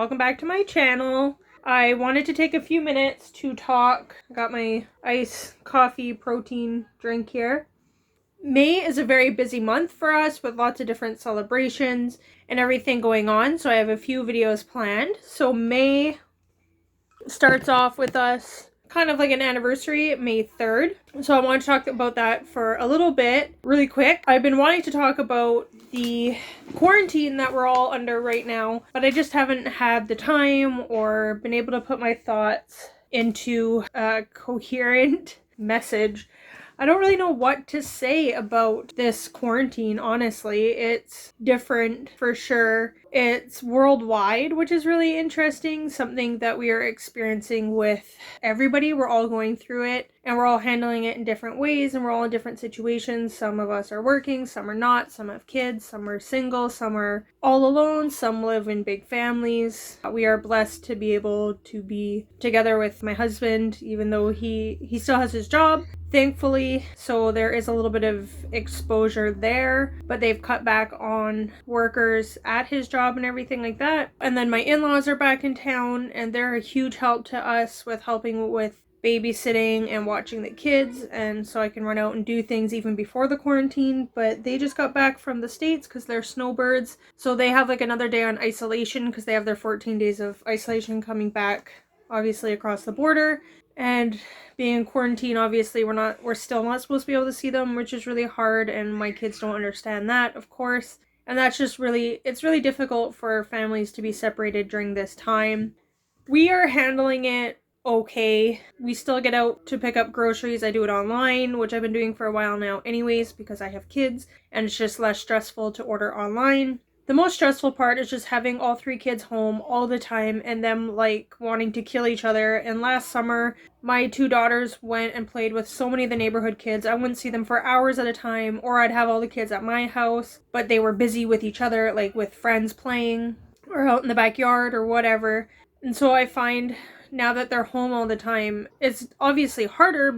welcome back to my channel. I wanted to take a few minutes to talk. I got my iced coffee protein drink here. May is a very busy month for us with lots of different celebrations and everything going on, so I have a few videos planned. So May starts off with us kind of like an anniversary, May 3rd. So I want to talk about that for a little bit, really quick. I've been wanting to talk about the quarantine that we're all under right now, but I just haven't had the time or been able to put my thoughts into a coherent message. I don't really know what to say about this quarantine, honestly. It's different for sure. It's worldwide, which is really interesting, something that we are experiencing with everybody. We're all going through it and we're all handling it in different ways and we're all in different situations. Some of us are working, some are not, some have kids, some are single, some are all alone, some live in big families. We are blessed to be able to be together with my husband, even though he still has his job, thankfully. So there is a little bit of exposure there, but they've cut back on workers at his job and everything like that. And then my in-laws are back in town and they're a huge help to us with helping with babysitting and watching the kids, and so I can run out and do things even before the quarantine. But they just got back from the States because they're snowbirds, so they have like another day on isolation because they have their 14 days of isolation coming back, obviously across the border. And being in quarantine, obviously we're still not supposed to be able to see them, which is really hard, and my kids don't understand that, of course. And that's just it's really difficult for families to be separated during this time. We are handling it okay. We still get out to pick up groceries. I do it online, which I've been doing for a while now anyways because I have kids, and it's just less stressful to order online. The most stressful part is just having all three kids home all the time and them like wanting to kill each other. And last summer, my two daughters went and played with so many of the neighborhood kids. I wouldn't see them for hours at a time, or I'd have all the kids at my house, but they were busy with each other, like with friends playing or out in the backyard or whatever. And so I find now that they're home all the time, it's obviously harder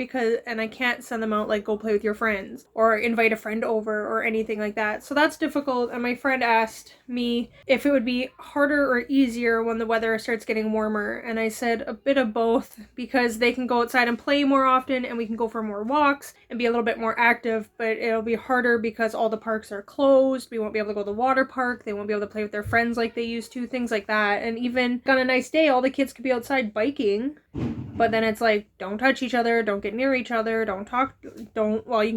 and I can't send them out like go play with your friends or invite a friend over or anything like that. So that's difficult. And my friend asked me if it would be harder or easier when the weather starts getting warmer. And I said a bit of both, because they can go outside and play more often and we can go for more walks and be a little bit more active, but it'll be harder because all the parks are closed. We won't be able to go to the water park. They won't be able to play with their friends like they used to, things like that. And even on a nice day, all the kids could be outside biking, but then it's like, don't touch each other, don't get near each other, you can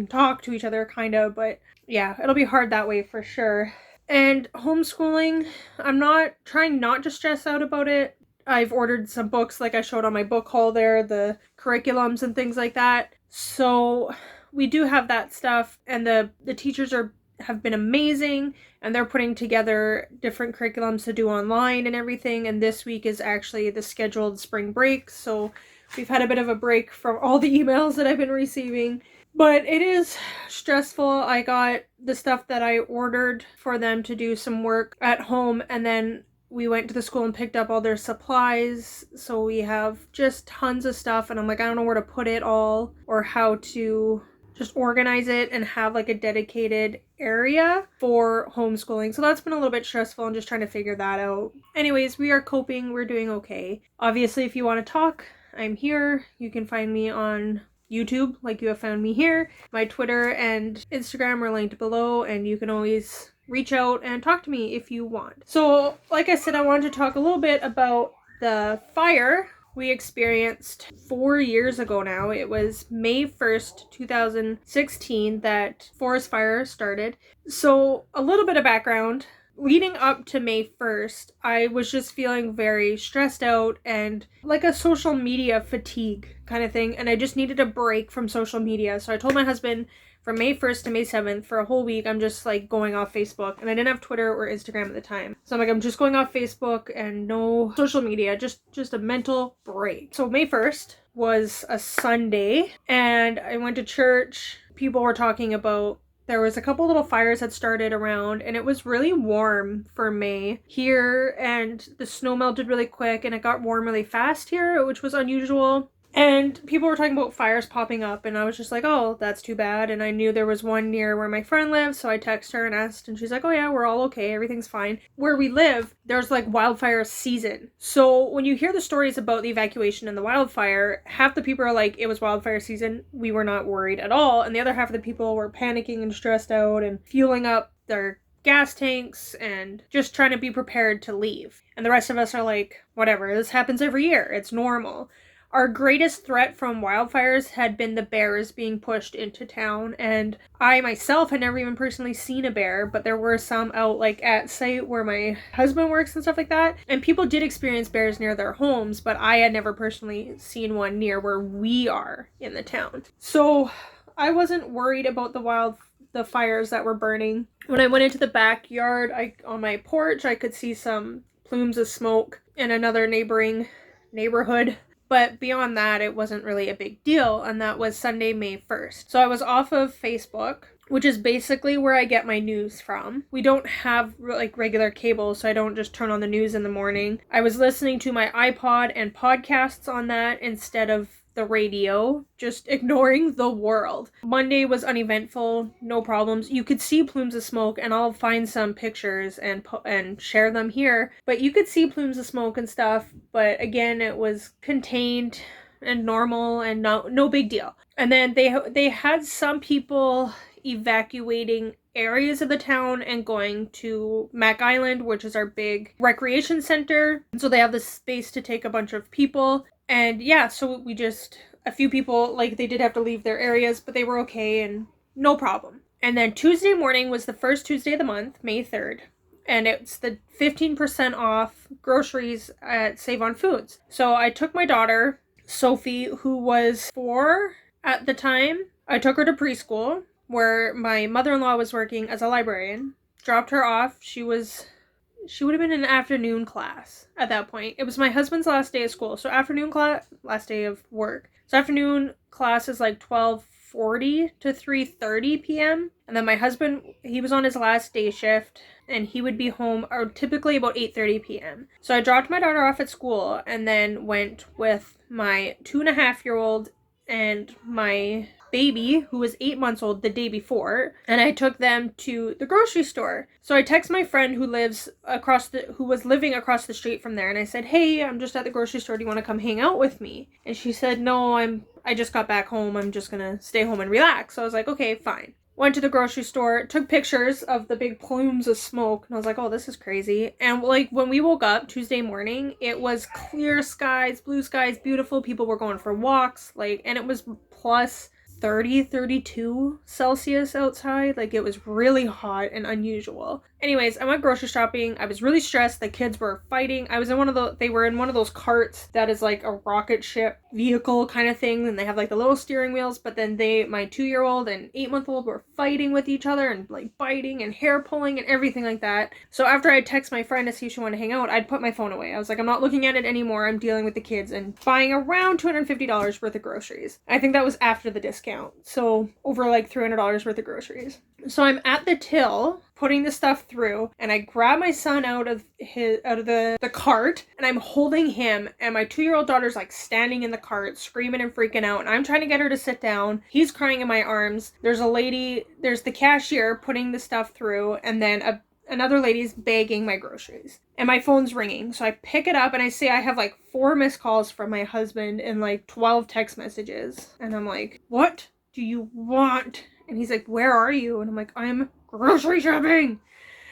talk to each other kind of, but yeah, it'll be hard that way for sure. And homeschooling, I'm not trying not to stress out about it. I've ordered some books like I showed on my book haul there, the curriculums and things like that. So we do have that stuff, and the teachers have been amazing, and they're putting together different curriculums to do online and everything. And this week is actually the scheduled spring break, so we've had a bit of a break from all the emails that I've been receiving. But it is stressful. I got the stuff that I ordered for them to do some work at home, and then we went to the school and picked up all their supplies. So we have just tons of stuff, and I'm like, I don't know where to put it all or how to just organize it and have like a dedicated area for homeschooling. So that's been a little bit stressful and just trying to figure that out. Anyways, we are coping. We're doing okay. Obviously, if you want to talk, I'm here. You can find me on YouTube like you have found me here. My Twitter and Instagram are linked below, and you can always reach out and talk to me if you want. So like I said, I wanted to talk a little bit about the fire we experienced 4 years ago now. It was May 1st, 2016 that forest fire started. So a little bit of background. Leading up to May 1st, I was just feeling very stressed out and like a social media fatigue kind of thing. And I just needed a break from social media. So I told my husband, from May 1st to May 7th, for a whole week, I'm just like going off Facebook. And I didn't have Twitter or Instagram at the time. So I'm like, I'm just going off Facebook and no social media, just a mental break. So May 1st was a Sunday and I went to church. People were talking about, there was a couple little fires that started around, and it was really warm for May here, and the snow melted really quick and it got warm really fast here, which was unusual. And people were talking about fires popping up, and I was just like, oh, that's too bad. And I knew there was one near where my friend lives, so I texted her and asked, and she's like, oh yeah, we're all okay, everything's fine. Where we live, there's like wildfire season. So when you hear the stories about the evacuation and the wildfire, half the people are like, it was wildfire season, we were not worried at all. And the other half of the people were panicking and stressed out and fueling up their gas tanks and just trying to be prepared to leave. And the rest of us are like, whatever, this happens every year, it's normal. Our greatest threat from wildfires had been the bears being pushed into town, and I myself had never even personally seen a bear, but there were some out like at site where my husband works and stuff like that, and people did experience bears near their homes, but I had never personally seen one near where we are in the town. So I wasn't worried about the fires that were burning. When I went into the backyard, on my porch, I could see some plumes of smoke in another neighboring neighborhood. But beyond that, it wasn't really a big deal, and that was Sunday, May 1st. So I was off of Facebook, which is basically where I get my news from. We don't have like regular cable, so I don't just turn on the news in the morning. I was listening to my iPod and podcasts on that instead of the radio, just ignoring the world. Monday was uneventful, no problems. You could see plumes of smoke, and I'll find some pictures and share them here. But you could see plumes of smoke and stuff, but again, it was contained and normal and no big deal. And then they had some people evacuating areas of the town and going to Mac Island, which is our big recreation center. So they have the space to take a bunch of people. And yeah, so a few people, like, they did have to leave their areas, but they were okay and no problem. And then Tuesday morning was the first Tuesday of the month, May 3rd. And it's the 15% off groceries at Save on Foods. So I took my daughter, Sophie, who was 4 at the time. I took her to preschool, where my mother-in-law was working as a librarian. Dropped her off. She would have been in an afternoon class at that point. It was my husband's last day of school. So last day of work. So afternoon class is like 12:40 to 3:30 p.m. And then my husband, he was on his last day shift, and he would be home typically about 8:30 p.m. So I dropped my daughter off at school and then went with my 2.5-year-old and my baby, who was 8 months old, the day before, and I took them to the grocery store. So I text my friend who was living across the street from there, and I said, hey, I'm just at the grocery store, do you want to come hang out with me? And she said, no, I just got back home, I'm just gonna stay home and relax. So I was like, okay, fine. Went to the grocery store, took pictures of the big plumes of smoke, and I was like, oh, this is crazy. And like when we woke up Tuesday morning, it was clear skies, blue skies, beautiful. People were going for walks, and it was plus 30, 32 Celsius outside. Like, it was really hot and unusual. Anyways, I went grocery shopping. I was really stressed. The kids were fighting. They were in one of those carts that is like a rocket ship vehicle kind of thing, and they have like the little steering wheels, but then my 2-year-old and 8-month-old were fighting with each other and like biting and hair pulling and everything like that. So after I text my friend to see if she wanted to hang out, I'd put my phone away. I was like, I'm not looking at it anymore. I'm dealing with the kids and buying around $250 worth of groceries. I think that was after the discount. So over like $300 worth of groceries. So I'm at the till putting the stuff through, and I grab my son out of the cart, and I'm holding him, and my 2-year-old daughter's like standing in the cart screaming and freaking out, and I'm trying to get her to sit down. He's crying in my arms. There's the cashier putting the stuff through, and then another lady's bagging my groceries, and my phone's ringing. So I pick it up and I say I have like 4 missed calls from my husband and like 12 text messages, and I'm like, what do you want? And he's like, where are you? And I'm like, I'm grocery shopping.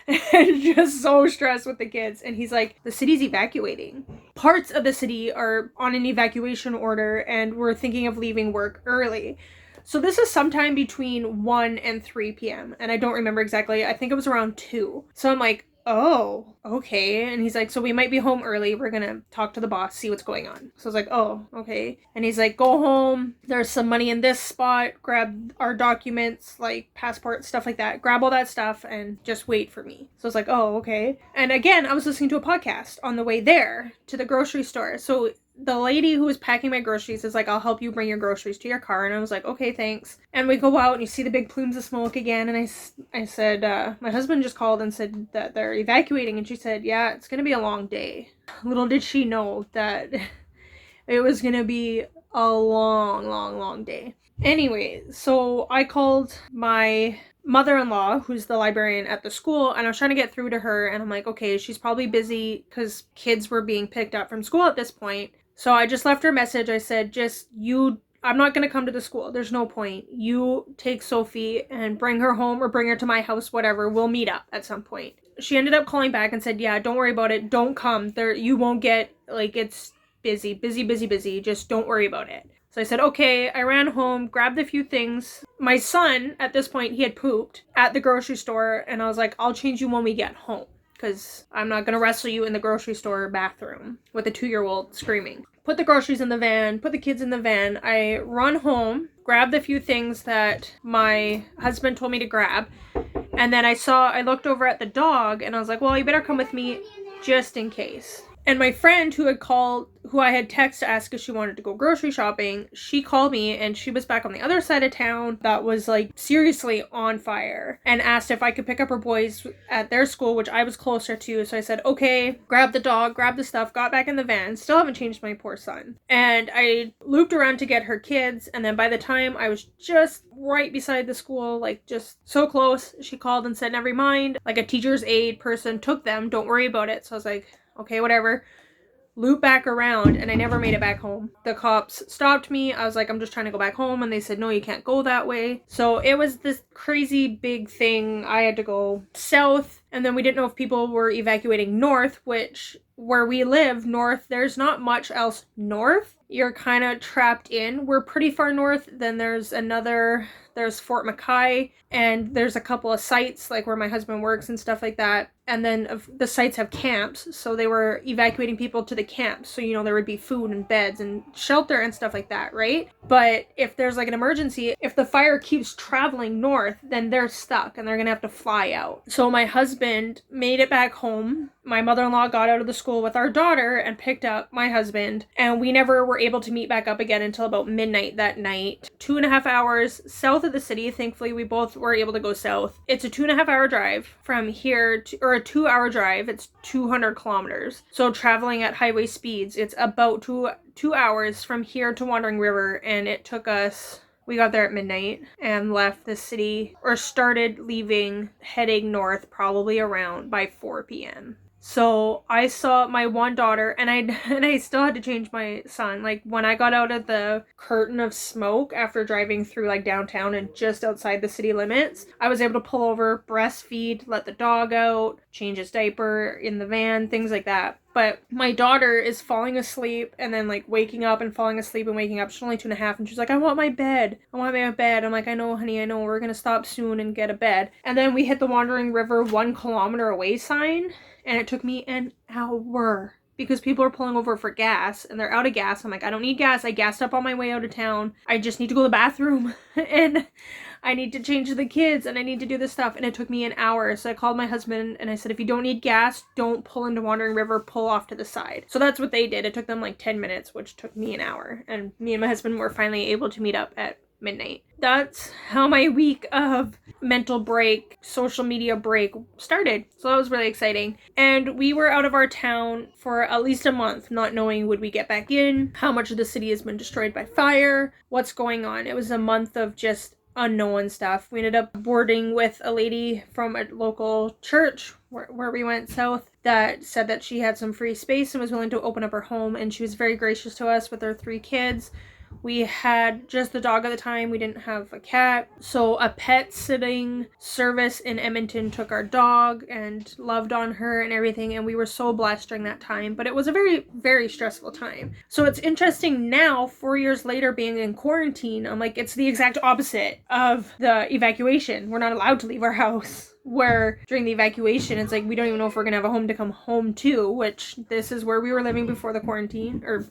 And just so stressed with the kids. And he's like, the city's evacuating. Parts of the city are on an evacuation order, and we're thinking of leaving work early. So this is sometime between 1 and 3 p.m. And I don't remember exactly. I think it was around 2. So I'm like, oh, okay. And he's like, so we might be home early. We're going to talk to the boss, see what's going on. So I was like, oh, okay. And he's like, go home. There's some money in this spot. Grab our documents, like passport, stuff like that. Grab all that stuff and just wait for me. So I was like, oh, okay. And again, I was listening to a podcast on the way there to the grocery store. So the lady who was packing my groceries is like, I'll help you bring your groceries to your car. And I was like, okay, thanks. And we go out and you see the big plumes of smoke again. And I said, my husband just called and said that they're evacuating. And she said, yeah, it's going to be a long day. Little did she know that it was going to be a long day. Anyway, so I called my mother-in-law, who's the librarian at the school, and I was trying to get through to her, and I'm like, okay, she's probably busy because kids were being picked up from school at this point. So I just left her a message. I said, I'm not going to come to the school. There's no point. You take Sophie and bring her home or bring her to my house, whatever. We'll meet up at some point. She ended up calling back and said, yeah, don't worry about it. Don't come. You won't get, it's busy. Just don't worry about it. So I said, okay. I ran home, grabbed a few things. My son, at this point, he had pooped at the grocery store, and I was like, I'll change you when we get home, because I'm not going to wrestle you in the grocery store bathroom with a 2-year-old screaming. Put the groceries in the van, put the kids in the van. I run home, grab the few things that my husband told me to grab, and then I looked over at the dog, and I was like, well, you better come with me just in case. And my friend who I had texted to ask if she wanted to go grocery shopping, she called me, and she was back on the other side of town that was seriously on fire, and asked if I could pick up her boys at their school, which I was closer to. So I said, okay, grab the dog, grab the stuff, got back in the van, still haven't changed my poor son. And I looped around to get her kids, and then by the time I was just right beside the school, just so close, she called and said, never mind, a teacher's aide person took them, don't worry about it. So I was like, okay, whatever. Loop back around, and I never made it back home. The cops stopped me. I was like, I'm just trying to go back home, and they said, no, you can't go that way. So it was this crazy big thing. I had to go south, and then we didn't know if people were evacuating north, which where we live north, there's not much else north. You're kind of trapped in. We're pretty far north. Then there's Fort Mackay, and there's a couple of sites where my husband works and stuff like that. And then the sites have camps, so they were evacuating people to the camps. So, there would be food and beds and shelter and stuff like that, right? But if there's an emergency, if the fire keeps traveling north, then they're stuck and they're gonna have to fly out. So my husband made it back home. My mother-in-law got out of the school with our daughter and picked up my husband, and we never were able to meet back up again until about midnight that night. 2.5 hours south of the city. Thankfully, we both were able to go south. It's a 2.5-hour drive from here or a 2-hour drive. It's 200 kilometers. So traveling at highway speeds, it's about 2 hours from here to Wandering River, and it took us... We got there at midnight and left the city, or started leaving, heading north probably around by 4 p.m. So I saw my one daughter, and I still had to change my son. When I got out of the curtain of smoke after driving through downtown and just outside the city limits, I was able to pull over, breastfeed, let the dog out, change his diaper in the van, things like that. But my daughter is falling asleep and then waking up and falling asleep and waking up. She's only 2.5, and she's like, I want my bed. I'm like, I know, honey, I know. We're going to stop soon and get a bed. And then we hit the Wandering River 1 kilometer away sign, and it took me an hour because people are pulling over for gas and they're out of gas. I'm like, I don't need gas. I gassed up on my way out of town. I just need to go to the bathroom and I need to change the kids and I need to do this stuff. And it took me an hour. So I called my husband and I said, if you don't need gas, don't pull into Wandering River, pull off to the side. So that's what they did. It took them 10 minutes, which took me an hour. And me and my husband were finally able to meet up at midnight. That's how my week of mental break, social media break started. So that was really exciting. And we were out of our town for at least a month, not knowing would we get back in, how much of the city has been destroyed by fire, what's going on. It was a month of just unknown stuff. We ended up boarding with a lady from a local church where we went south that said that she had some free space and was willing to open up her home, and she was very gracious to us with her 3 kids. We had just the dog at the time. We didn't have a cat. So a pet sitting service in Edmonton took our dog and loved on her and everything. And we were so blessed during that time. But it was a very, very stressful time. So it's interesting now, 4 years later, being in quarantine, I'm like, it's the exact opposite of the evacuation. We're not allowed to leave our house. Where during the evacuation, it's we don't even know if we're going to have a home to come home to, which this is where we were living before the quarantine, or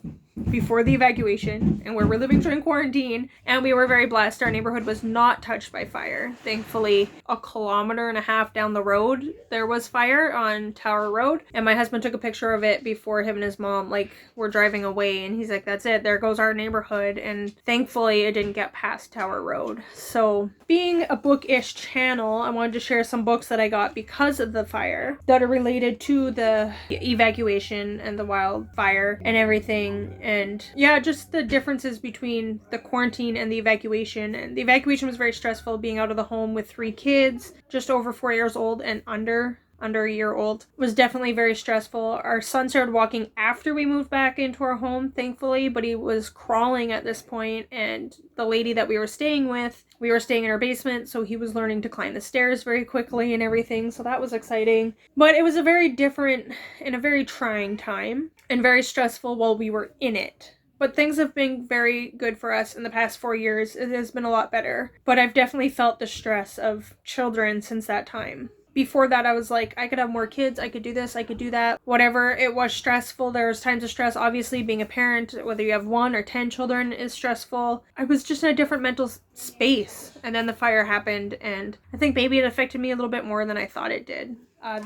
before the evacuation, and where we're living during quarantine. And we were very blessed. Our neighborhood was not touched by fire. Thankfully, 1.5 kilometers down the road, there was fire on Tower Road. And my husband took a picture of it before him and his mom, were driving away. And he's like, that's it. There goes our neighborhood. And thankfully, it didn't get past Tower Road. So being a bookish channel, I wanted to share some books that I got because of the fire that are related to the evacuation and the wildfire and everything. And yeah, just the differences between the quarantine and the evacuation. And the evacuation was very stressful, being out of the home with 3 kids, just over 4 years old and under a year old, was definitely very stressful. Our son started walking after we moved back into our home, thankfully, but he was crawling at this point, and the lady that we were staying in our basement, so he was learning to climb the stairs very quickly and everything, so that was exciting. But it was a very different and a very trying time, and very stressful while we were in it. But things have been very good for us in the past 4 years. It has been a lot better. But I've definitely felt the stress of children since that time. Before that, I was like, I could have more kids, I could do this, I could do that, whatever. It was stressful. There was times of stress. Obviously, being a parent, whether you have 1 or 10 children, is stressful. I was just in a different mental space. And then the fire happened, and I think maybe it affected me a little bit more than I thought it did.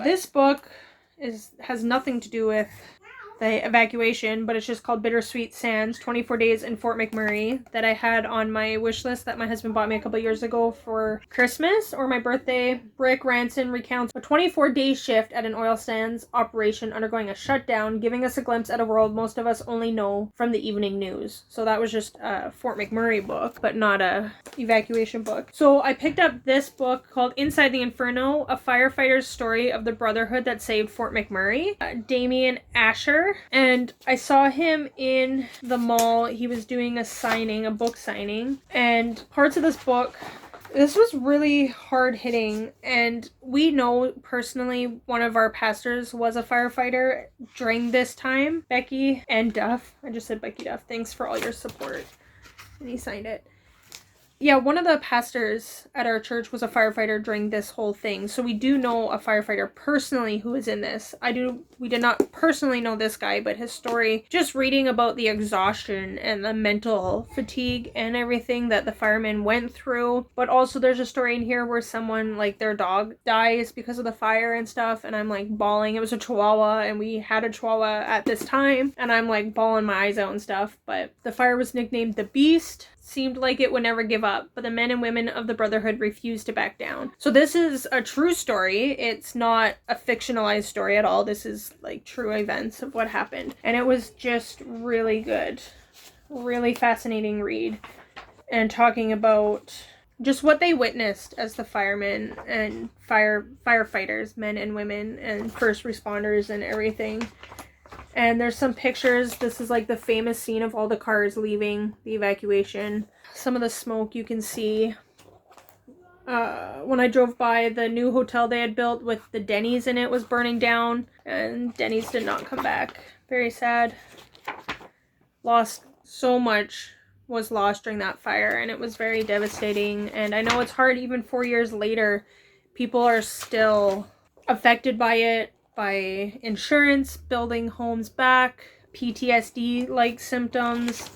This book has nothing to do with the evacuation, but it's just called Bittersweet Sands, 24 Days in Fort McMurray, that I had on my wish list that my husband bought me a couple years ago for Christmas or my birthday. Rick Ranson recounts a 24-day shift at an oil sands operation undergoing a shutdown, giving us a glimpse at a world most of us only know from the evening news. So that was just a Fort McMurray book, but not a evacuation book. So I picked up this book called Inside the Inferno, a firefighter's story of the brotherhood that saved Fort McMurray. Damien Asher. And I saw him in the mall. He was doing a book signing. And parts of this book, this was really hard hitting. And we know personally one of our pastors was a firefighter during this time. Becky and Duff. I just said Becky Duff. Thanks for all your support. And he signed it. Yeah, one of the pastors at our church was a firefighter during this whole thing. So we do know a firefighter personally who is in this. We did not personally know this guy, but his story, just reading about the exhaustion and the mental fatigue and everything that the firemen went through. But also there's a story in here where someone, like their dog dies because of the fire and stuff. And I'm like bawling. It was a Chihuahua, and we had a Chihuahua at this time. And I'm like bawling my eyes out and stuff. But the fire was nicknamed the Beast. Seemed like it would never give up, but the men and women of the Brotherhood refused to back down. So this is a true story. It's not a fictionalized story at all. This is like true events of what happened. And it was just really good. Really fascinating read. And talking about just what they witnessed as the firemen and firefighters, men and women, and first responders and everything. And there's some pictures. This is like the famous scene of all the cars leaving the evacuation. Some of the smoke you can see. When I drove by, the new hotel they had built with the Denny's in it was burning down. And Denny's did not come back. Very sad. So much was lost during that fire. And it was very devastating. And I know it's hard even 4 years later. People are still affected by it. By insurance, building homes back, PTSD-like symptoms,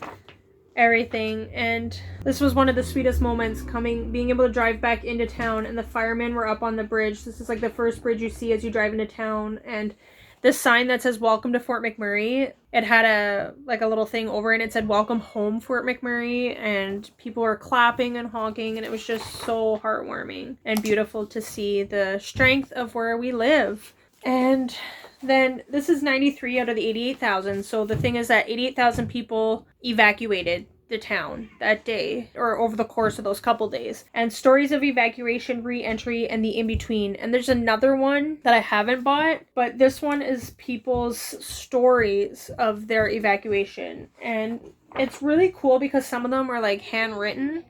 everything. And this was one of the sweetest moments, being able to drive back into town, and the firemen were up on the bridge. This is like the first bridge you see as you drive into town, and this sign that says "Welcome to Fort McMurray," it had a little thing over it, and it said "Welcome home, Fort McMurray," and people were clapping and honking, and it was just so heartwarming and beautiful to see the strength of where we live. And then this is 93 out of the 88,000. So the thing is that 88,000 people evacuated the town that day, or over the course of those couple days. And stories of evacuation, re-entry, and the in-between. And there's another one that I haven't bought, but this one is people's stories of their evacuation. And it's really cool because some of them are like handwritten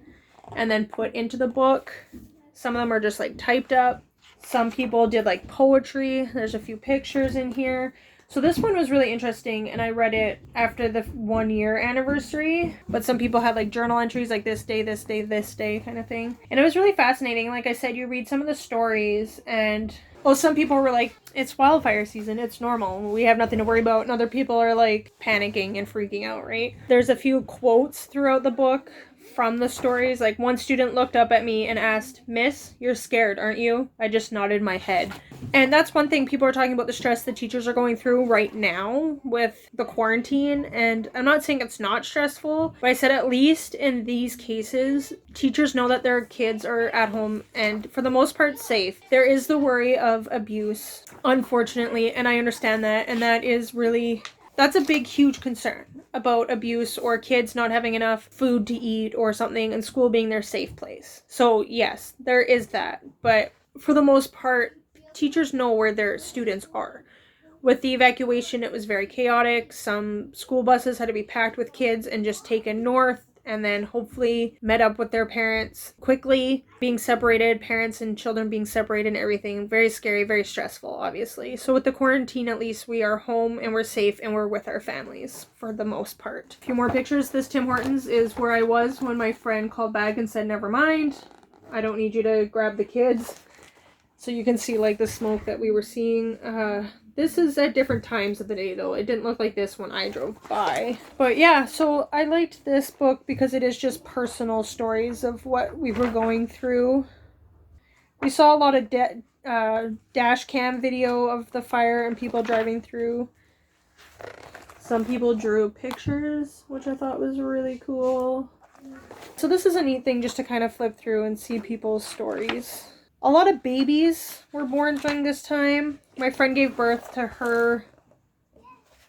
and then put into the book. Some of them are just like typed up. Some people did like poetry. There's a few pictures in here. So this one was really interesting, and I read it after the 1 year anniversary. But some people had like journal entries like this day, this day, this day kind of thing. And it was really fascinating. Like I said, you read some of the stories, and some people were like, it's wildfire season, it's normal, we have nothing to worry about. And other people are like panicking and freaking out, right? There's a few quotes throughout the book from the stories. Like, one student looked up at me and asked, "Miss, you're scared, aren't you?" I just nodded my head. And that's one thing, people are talking about the stress that teachers are going through right now with the quarantine. And I'm not saying it's not stressful, but I said at least in these cases, teachers know that their kids are at home and for the most part safe. There is the worry of abuse, unfortunately, and I understand that. And that is really, that's a big, huge concern about abuse or kids not having enough food to eat or something and school being their safe place. So yes, there is that. But for the most part, teachers know where their students are. With the evacuation, it was very chaotic. Some school buses had to be packed with kids and just taken north, and then hopefully met up with their parents quickly, being separated, parents and children being separated and everything. Very scary, very stressful, obviously. So with the quarantine, at least we are home and we're safe and we're with our families for the most part. A few more pictures. This Tim Hortons is where I was when my friend called back and said, "Never mind, I don't need you to grab the kids." So you can see like the smoke that we were seeing. This is at different times of the day though. It didn't look like this when I drove by. But yeah, so I liked this book because it is just personal stories of what we were going through. We saw a lot of dash cam video of the fire and people driving through. Some people drew pictures, which I thought was really cool. So this is a neat thing just to kind of flip through and see people's stories. A lot of babies were born during this time. My friend gave birth to her.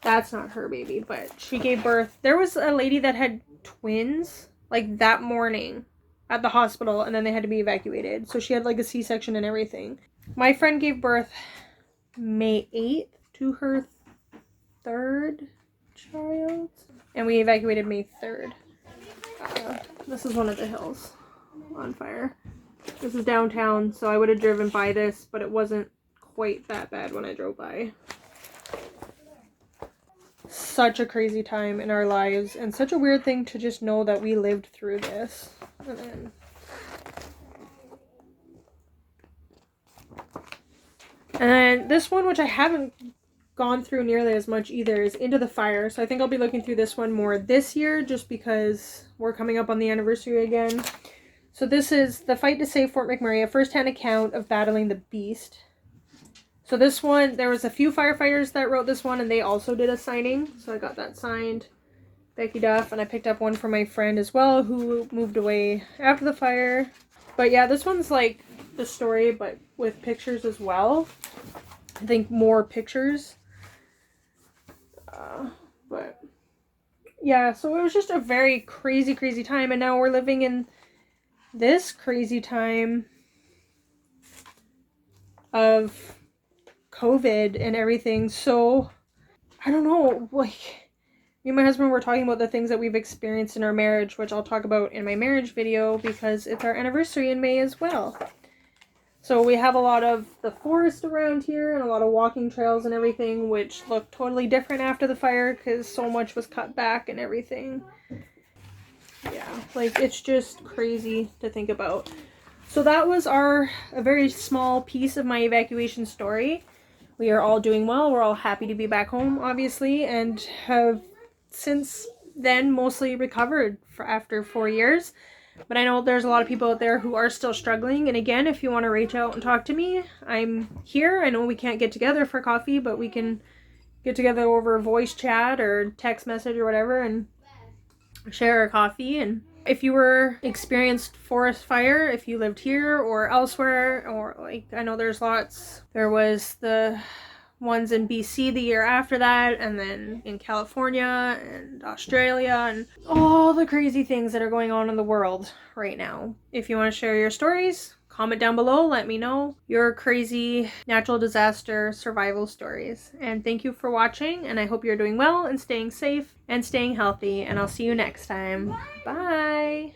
That's not her baby, but she gave birth. There was a lady that had twins, like that morning at the hospital, and then they had to be evacuated. So she had like a C-section and everything. My friend gave birth May 8th to her third child, and we evacuated May 3rd. This is one of the hills on fire. This is downtown, so I would have driven by this, but it wasn't quite that bad when I drove by. Such a crazy time in our lives, and such a weird thing to just know that we lived through this. And then this one, which I haven't gone through nearly as much either, is Into the Fire. So I think I'll be looking through this one more this year, just because we're coming up on the anniversary again. So this is The Fight to Save Fort McMurray, a first-hand account of battling the beast. So this one, there was a few firefighters that wrote this one, and they also did a signing. So I got that signed. Becky Duff, and I picked up one for my friend as well, who moved away after the fire. But yeah, this one's like the story, but with pictures as well. I think more pictures. But yeah, so it was just a very crazy, crazy time, and now we're living in this crazy time of COVID and everything. So I don't know, like, me and my husband were talking about the things that we've experienced in our marriage, which I'll talk about in my marriage video because it's our anniversary in May as well. So we have a lot of the forest around here and a lot of walking trails and everything, which look totally different after the fire because so much was cut back and everything. Yeah, like, it's just crazy to think about. So that was a very small piece of my evacuation story. We are all doing well. We're all happy to be back home, obviously, and have since then mostly recovered after 4 years. But I know there's a lot of people out there who are still struggling. And again, if you want to reach out and talk to me, I'm here. I know we can't get together for coffee, but we can get together over voice chat or text message or whatever and share a coffee. And if you were experienced forest fire, if you lived here or elsewhere, or like, I know there's lots. There was the ones in BC the year after that, and then in California and Australia, and all the crazy things that are going on in the world right now. If you want to share your stories, comment down below. Let me know your crazy natural disaster survival stories. And thank you for watching, and I hope you're doing well and staying safe and staying healthy, and I'll see you next time. Bye!